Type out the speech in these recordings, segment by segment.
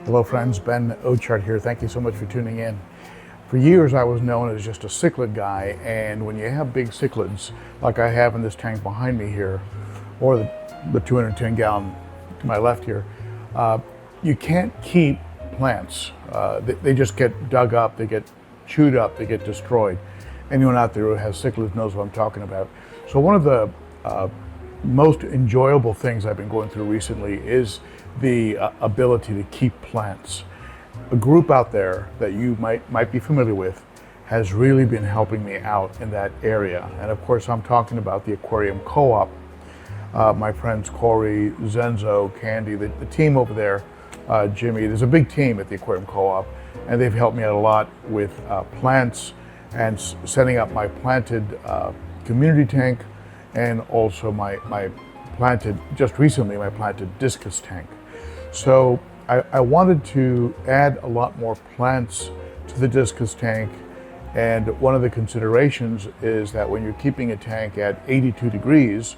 Hello friends, Ben Ochart here. Thank you so much for tuning in. For years I was known as just a cichlid guy, and when you have big cichlids like I have in this tank behind me here, or the 210 gallon to my left here, you can't keep plants. They just get dug up, they get chewed up, they get destroyed. Anyone out there who has cichlids knows what I'm talking about. So one of the most enjoyable things I've been going through recently is the ability to keep plants. A group out there that you might be familiar with has really been helping me out in that area. And of course, I'm talking about the Aquarium Co-Op. My friends Corey, Zenzo, Candy, the team over there, Jimmy. There's a big team at the Aquarium Co-Op, and they've helped me out a lot with plants and setting up my planted community tank, and also my planted, just recently, my planted Discus tank. So I wanted to add a lot more plants to the Discus tank, and one of the considerations is that when you're keeping a tank at 82 degrees,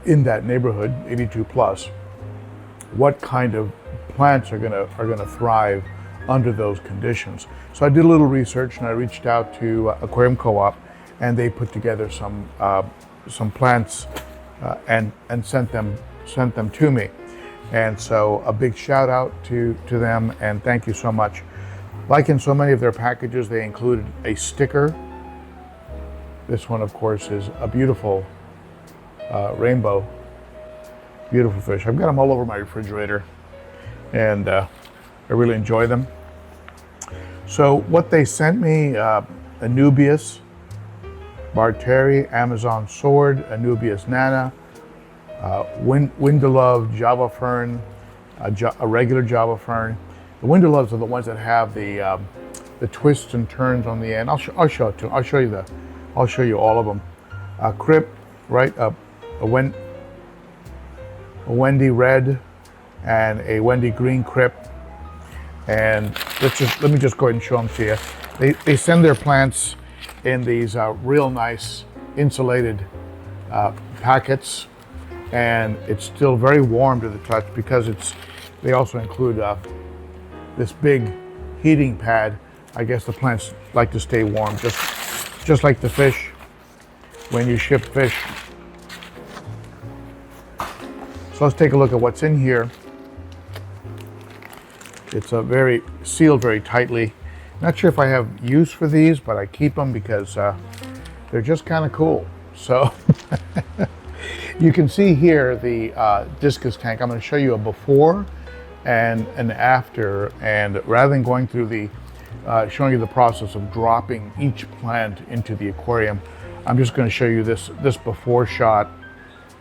in that neighborhood, 82 plus, what kind of plants are gonna thrive under those conditions. So I did a little research and I reached out to Aquarium Co-Op, and they put together some plants and sent them to me. And so a big shout out to them, and thank you so much. Like in so many of their packages, they included a sticker. This one, of course, is a beautiful rainbow, beautiful fish. I've got them all over my refrigerator, and I really enjoy them. So what they sent me, Anubias, Barteri, Amazon Sword, Anubias Nana, Windelove Java Fern, a regular Java Fern. The Windeloves are the ones that have the twists and turns on the end. I'll show it to. I'll show you all of them. Crip, right? A Wendy red and a Wendy green crip. And let me just go ahead and show them to you. They send their plants in these real nice insulated packets, and it's still very warm to the touch because they also include this big heating pad. I guess the plants like to stay warm, just like the fish when you ship fish. So let's take a look at what's in here. It's very sealed very tightly. Not sure if I have use for these, but I keep them because they're just kind of cool. So you can see here the Discus tank. I'm going to show you a before and an after, and rather than going through showing you the process of dropping each plant into the aquarium, I'm just going to show you this before shot,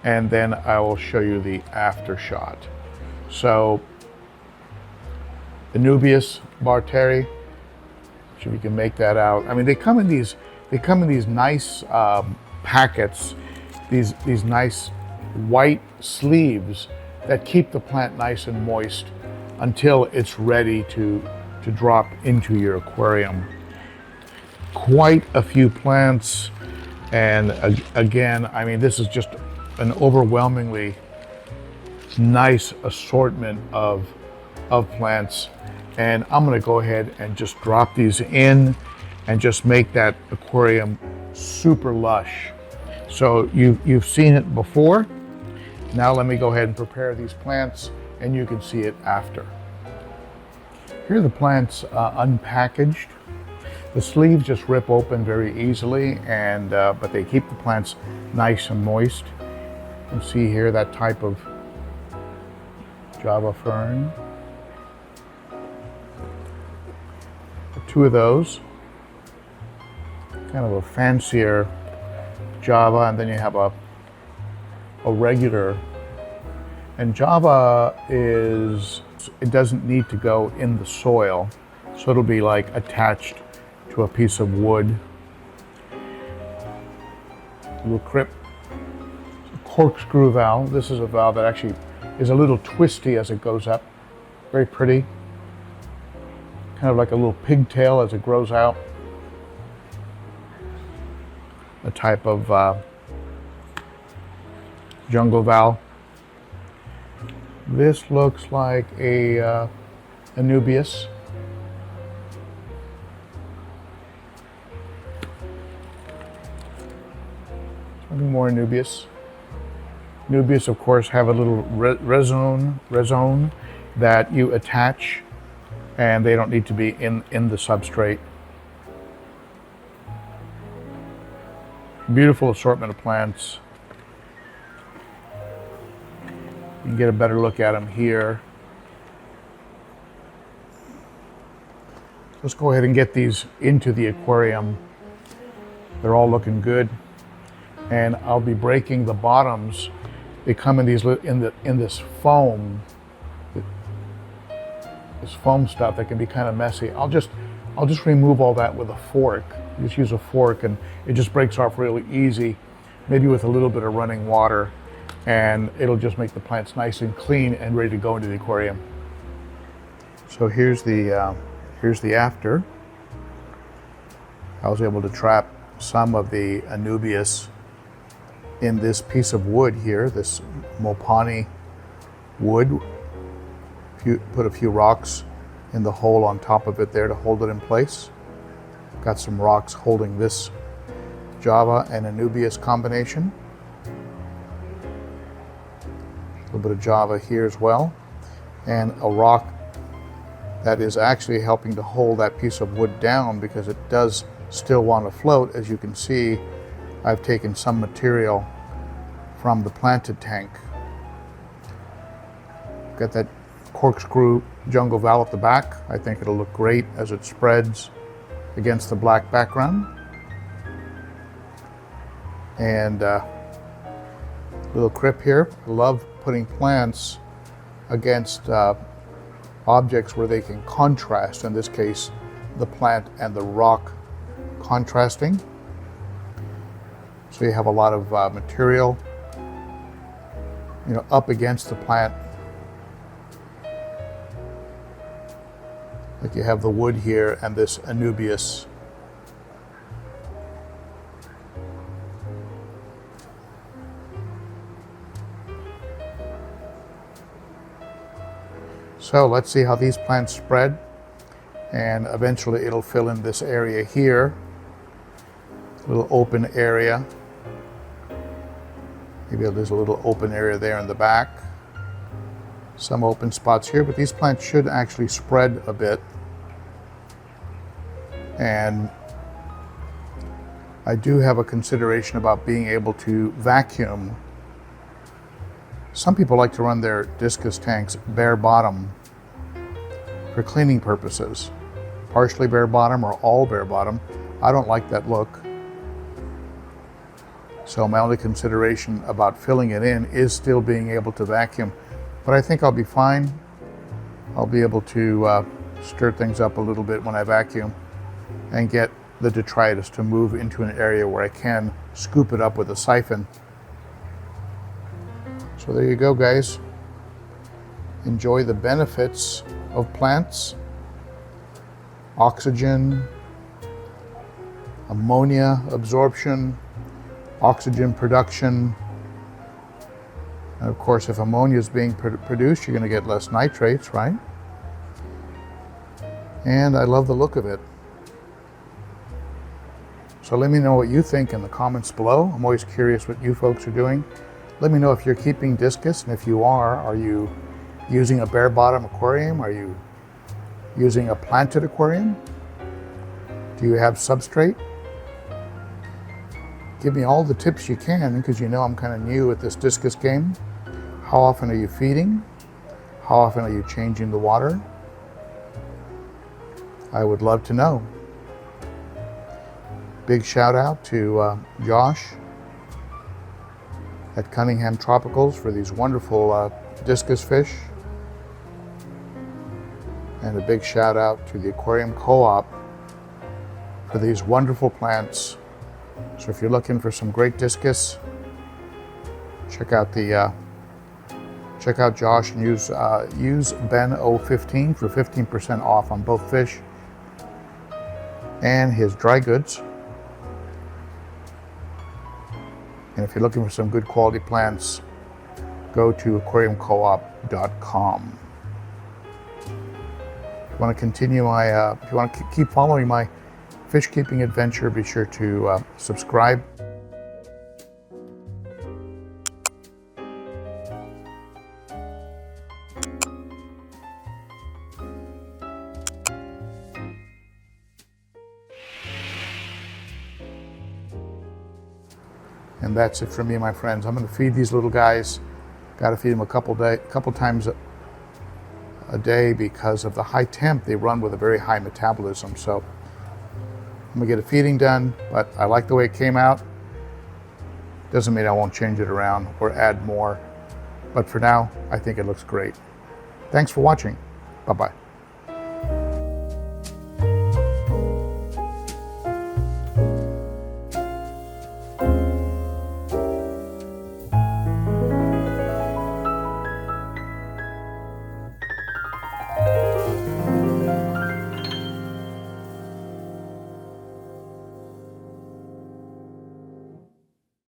and then I will show you the after shot. So Anubias, Barteri, see if you can make that out. I mean, they come in these nice packets, these nice white sleeves that keep the plant nice and moist until it's ready to drop into your aquarium. Quite a few plants, and again, I mean, this is just an overwhelmingly nice assortment of plants. And I'm going to go ahead and just drop these in and just make that aquarium super lush. So you've seen it before. Now let me go ahead and prepare these plants, and you can see it after. Here are the plants unpackaged. The sleeves just rip open very easily, and but they keep the plants nice and moist. You can see here that type of Java fern. Two of those, kind of a fancier Java, and then you have a regular. And Java it doesn't need to go in the soil, so it'll be like attached to a piece of wood. A little crip, corkscrew valve. This is a valve that actually is a little twisty as it goes up. Very pretty. Kind of like a little pigtail as it grows out. A type of jungle valve. This looks like a Anubias. Something more Anubias. Anubias, of course, have a little rhizome that you attach, and they don't need to be in the substrate. Beautiful assortment of plants. You can get a better look at them here. Let's go ahead and get these into the aquarium. They're all looking good. And I'll be breaking the bottoms. They come in these in this foam. This foam stuff that can be kind of messy. I'll just remove all that with a fork. Just use a fork and it just breaks off really easy, maybe with a little bit of running water, and it'll just make the plants nice and clean and ready to go into the aquarium. So here's the after. I was able to trap some of the Anubias in this piece of wood here, this Mopani wood. Put a few rocks in the hole on top of it there to hold it in place. Got some rocks holding this Java and Anubias combination. A little bit of Java here as well. And a rock that is actually helping to hold that piece of wood down because it does still want to float. As you can see, I've taken some material from the planted tank. Got that corkscrew jungle val at the back. I think it'll look great as it spreads against the black background. And little crib here. I love putting plants against objects where they can contrast. In this case, the plant and the rock contrasting. So you have a lot of material, up against the plant. Like you have the wood here and this Anubias. So let's see how these plants spread, and eventually it'll fill in this area here, a little open area. Maybe there's a little open area there in the back. Some open spots here, but these plants should actually spread a bit. And I do have a consideration about being able to vacuum. Some people like to run their Discus tanks bare bottom for cleaning purposes. Partially bare bottom or all bare bottom. I don't like that look. So my only consideration about filling it in is still being able to vacuum. But I think I'll be fine. I'll be able to stir things up a little bit when I vacuum and get the detritus to move into an area where I can scoop it up with a siphon. So there you go, guys. Enjoy the benefits of plants. Oxygen, ammonia absorption, oxygen production. And of course, if ammonia is being produced, you're going to get less nitrates, right? And I love the look of it. So let me know what you think in the comments below. I'm always curious what you folks are doing. Let me know if you're keeping Discus, and if you are you using a bare bottom aquarium? Are you using a planted aquarium? Do you have substrate? Give me all the tips you can, because I'm kind of new at this Discus game. How often are you feeding? How often are you changing the water? I would love to know. Big shout out to Josh at Cunningham Tropicals for these wonderful Discus fish. And a big shout out to the Aquarium Co-Op for these wonderful plants. So if you're looking for some great Discus, check out Josh and use ben.o.cichlid for 15% off on both fish and his dry goods. And if you're looking for some good quality plants, go to aquariumcoop.com. want to continue my, if you want to keep following my fish keeping adventure, be sure to subscribe. And that's it for me, my friends. I'm going to feed these little guys. Got to feed them a couple times a day because of the high temp. They run with a very high metabolism. So I'm going to get a feeding done, but I like the way it came out. Doesn't mean I won't change it around or add more. But for now, I think it looks great. Thanks for watching. Bye-bye.